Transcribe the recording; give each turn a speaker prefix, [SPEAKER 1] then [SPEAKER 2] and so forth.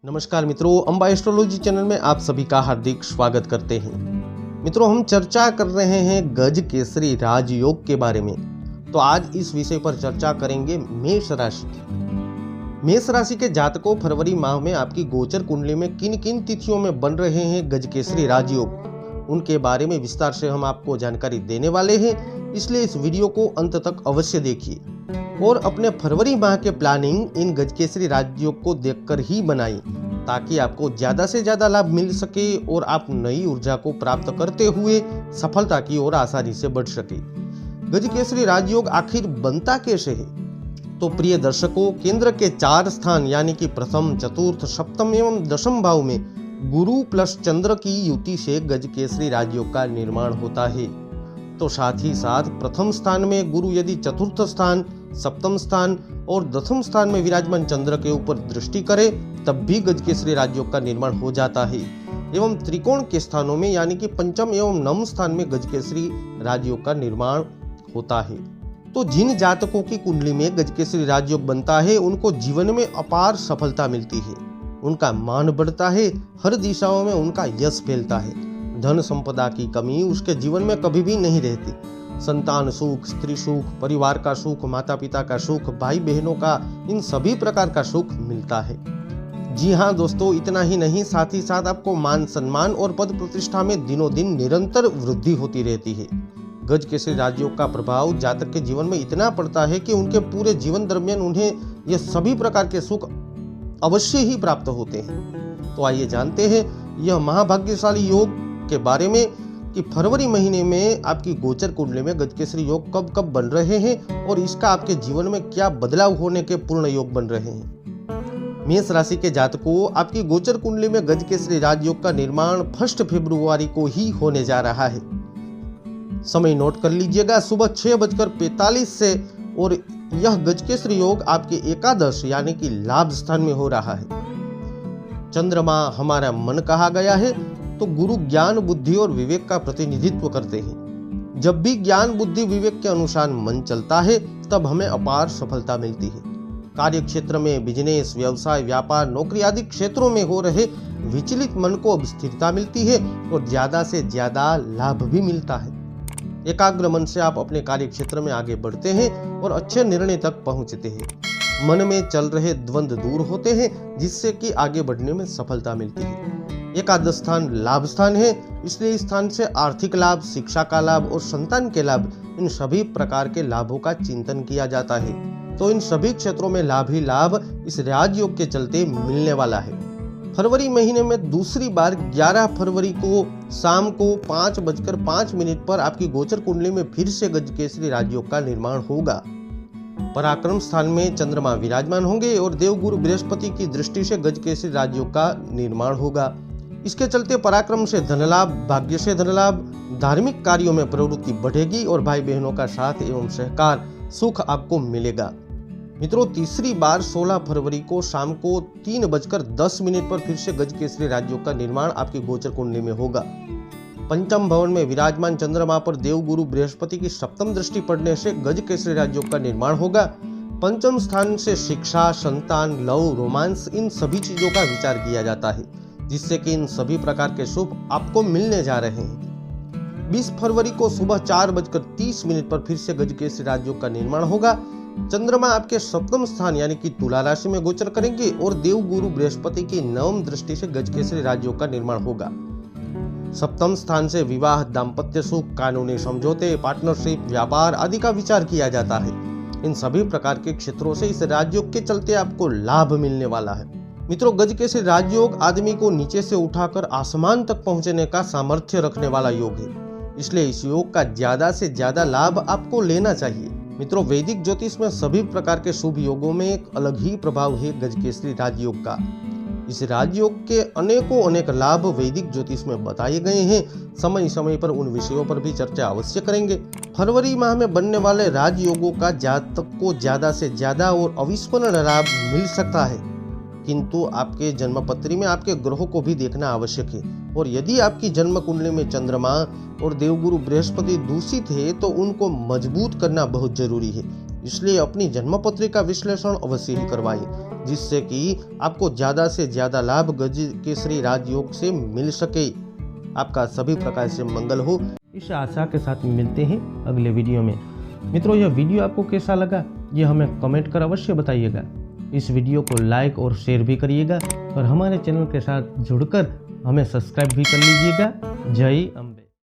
[SPEAKER 1] नमस्कार मित्रों, Amba astrology channel में आप सभी का हार्दिक स्वागत करते हैं। मित्रों, हम चर्चा कर रहे हैं गज केसरी राजयोग के बारे में। तो आज इस विषय पर चर्चा करेंगे मेष राशि की। मेष राशि के जातकों, फरवरी माह में आपकी गोचर कुंडली में किन किन तिथियों में बन रहे हैं गज केसरी राजयोग, उनके बारे में विस्तार से हम आपको जानकारी देने वाले हैं। इसलिए इस वीडियो को अंत तक अवश्य देखिए और अपने फरवरी माह के प्लानिंग इन गजकेसरी राजयोग को देखकर ही बनाएं, ताकि आपको ज्यादा से ज्यादा लाभ मिल सके और आप नई ऊर्जा को प्राप्त करते हुए सफलता की ओर आसानी से बढ़ सके। गजकेसरी राजयोग आखिर बनता कैसे है? तो प्रिय दर्शकों, केंद्र के 4 स्थान यानी कि प्रथम, चतुर्थ, सप्तम एवं दशम भाव में गुरु प्लस चंद्र की युति से गजकेसरी राजयोग का निर्माण होता है। तो साथ ही साथ प्रथम स्थान में गुरु यदि चतुर्थ स्थान, सप्तम स्थान और दशम स्थान में विराजमान चंद्र के ऊपर दृष्टि करे, तब भी गजकेसरी राजयोग का निर्माण हो जाता है। एवं त्रिकोण के स्थानों में यानी कि पंचम एवं नवम स्थान में गजकेसरी राजयोग का निर्माण होता है। तो जिन जातकों की कुंडली में गजकेसरी राजयोग बनता है, उनको जीवन में अपार सफलता मिलती है, उनका मान बढ़ता है, हर दिशाओं में उनका यश फैलता है, धन संपदा की कमी उसके जीवन में कभी भी नहीं रहती। संतान सुख, स्त्री सुख, परिवार का सुख, माता पिता का सुख, भाई बहनों का, इन सभी प्रकार का सुख मिलता है। जी हाँ दोस्तों, इतना ही नहीं, साथ ही साथ आपको मान सम्मान और पद प्रतिष्ठा में दिनों दिन निरंतर वृद्धि होती रहती है। गजकेसरी राजयोग का प्रभाव जातक के जीवन में इतना पड़ता है कि उनके पूरे जीवन दरमियान उन्हें ये सभी प्रकार के सुख अवश्य ही प्राप्त होते हैं। तो आइए जानते हैं यह महाभाग्यशाली योग के बारे में कि फरवरी महीने में आपकी गोचर कुंडली में गजकेसरी योग कब कब बन रहे हैं और इसका आपके जीवन में क्या बदलाव होने के पूर्ण योग बन रहे हैं। मेष राशि के जातकों, आपकी गोचर कुंडली में गजकेसरी राजयोग का निर्माण 1 फरवरी को ही होने जा रहा है। समय नोट कर लीजिएगा, सुबह 6:45 से, और यह गजकेसरी योग आपके एकादश यानी कि लाभ स्थान में हो रहा है। चंद्रमा हमारा मन कहा गया है, तो गुरु ज्ञान, बुद्धि और विवेक का प्रतिनिधित्व करते हैं। जब भी ज्ञान, बुद्धि, विवेक के अनुसार मन चलता है, तब हमें अपार सफलता मिलती है। कार्य क्षेत्र में बिजनेस, व्यवसाय, व्यापार, नौकरी आदि क्षेत्रों में हो रहे विचलित मन को अब स्थिरता मिलती है और ज्यादा से ज्यादा लाभ भी मिलता है। एकाग्र मन से आप अपने कार्य क्षेत्र में आगे बढ़ते हैं और अच्छे निर्णय तक पहुंचते हैं। मन में चल रहे द्वंद्व दूर होते हैं, जिससे कि आगे बढ़ने में सफलता मिलती है। एकादश स्थान लाभ स्थान है, इसलिए इस स्थान से आर्थिक लाभ, शिक्षा का लाभ और संतान के लाभ, इन सभी प्रकार के लाभों का चिंतन किया जाता है। तो इन सभी क्षेत्रों में लाभ ही लाभ इस राजयोग के चलते मिलने वाला है। फरवरी महीने में दूसरी बार 11 फरवरी को शाम को 5:05 पर आपकी गोचर कुंडली में फिर से गजकेसरी राजयोग का निर्माण होगा। पराक्रम स्थान में चंद्रमा विराजमान होंगे और देवगुरु बृहस्पति की दृष्टि से गजकेसरी राजयोग का निर्माण होगा। इसके चलते पराक्रम से धनलाभ, भाग्य से धनलाभ, धार्मिक कार्यों में प्रवृत्ति बढ़ेगी और भाई बहनों का साथ एवं सहकार, सुख आपको मिलेगा। मित्रों, तीसरी बार 16 फरवरी को शाम को 3:10 पर फिर से गजकेसरी राजयोग का निर्माण आपकी गोचर कुंडली में होगा। पंचम भवन में विराजमान चंद्रमा पर देवगुरु बृहस्पति की सप्तम दृष्टि पड़ने से गजकेसरी राजयोग का निर्माण होगा। पंचम स्थान से शिक्षा, संतान, लव, रोमांस, इन सभी चीजों का विचार किया जाता है, जिससे कि इन सभी प्रकार के शुभ आपको मिलने जा रहे हैं। 20 फरवरी को सुबह 4:30 पर फिर से गजकेसरी राजयोग का निर्माण होगा। चंद्रमा आपके सप्तम स्थान यानी कि तुला राशि में गोचर करेंगे और देवगुरु बृहस्पति की नवम दृष्टि से गजकेसरी राजयोग का निर्माण होगा। सप्तम स्थान से विवाह, दाम्पत्य सुख, कानूनी समझौते, पार्टनरशिप, व्यापार आदि का विचार किया जाता है। इन सभी प्रकार के क्षेत्रों से इस राजयोग के चलते आपको लाभ मिलने वाला है। मित्रों, गजकेसरी राजयोग आदमी को नीचे से उठाकर आसमान तक पहुंचने का सामर्थ्य रखने वाला योग है, इसलिए इस योग का ज्यादा से ज्यादा लाभ आपको लेना चाहिए। मित्रों, वैदिक ज्योतिष में सभी प्रकार के शुभ योगों में एक अलग ही प्रभाव है गजकेसरी राजयोग का। इस राजयोग के अनेक लाभ वैदिक ज्योतिष में बताए गए हैं। समय समय पर उन विषयों पर भी चर्चा अवश्य करेंगे। फरवरी माह में बनने वाले राजयोगों का जातक को ज्यादा से ज्यादा और अविस्मरणीय लाभ मिल सकता है, किंतु आपके जन्म पत्री में आपके ग्रहों को भी देखना आवश्यक है। और यदि आपकी जन्म कुंडली में चंद्रमा और देवगुरु बृहस्पति दूषित है, तो उनको मजबूत करना बहुत जरूरी है। इसलिए अपनी जन्मपत्री का विश्लेषण अवश्य ही करवाएं, जिससे कि आपको ज़्यादा से ज़्यादा लाभ गज केसरी राजयोग से मिल सके। आपका सभी प्रकार से मंगल हो, इस आशा के साथ मिलते हैं अगले वीडियो में। मित्रों, यह वीडियो आपको कैसा लगा ये हमें कमेंट कर अवश्य बताइएगा। इस वीडियो को लाइक और शेयर भी करिएगा और हमारे चैनल के साथ जुड़कर हमें सब्सक्राइब भी कर लीजिएगा। जय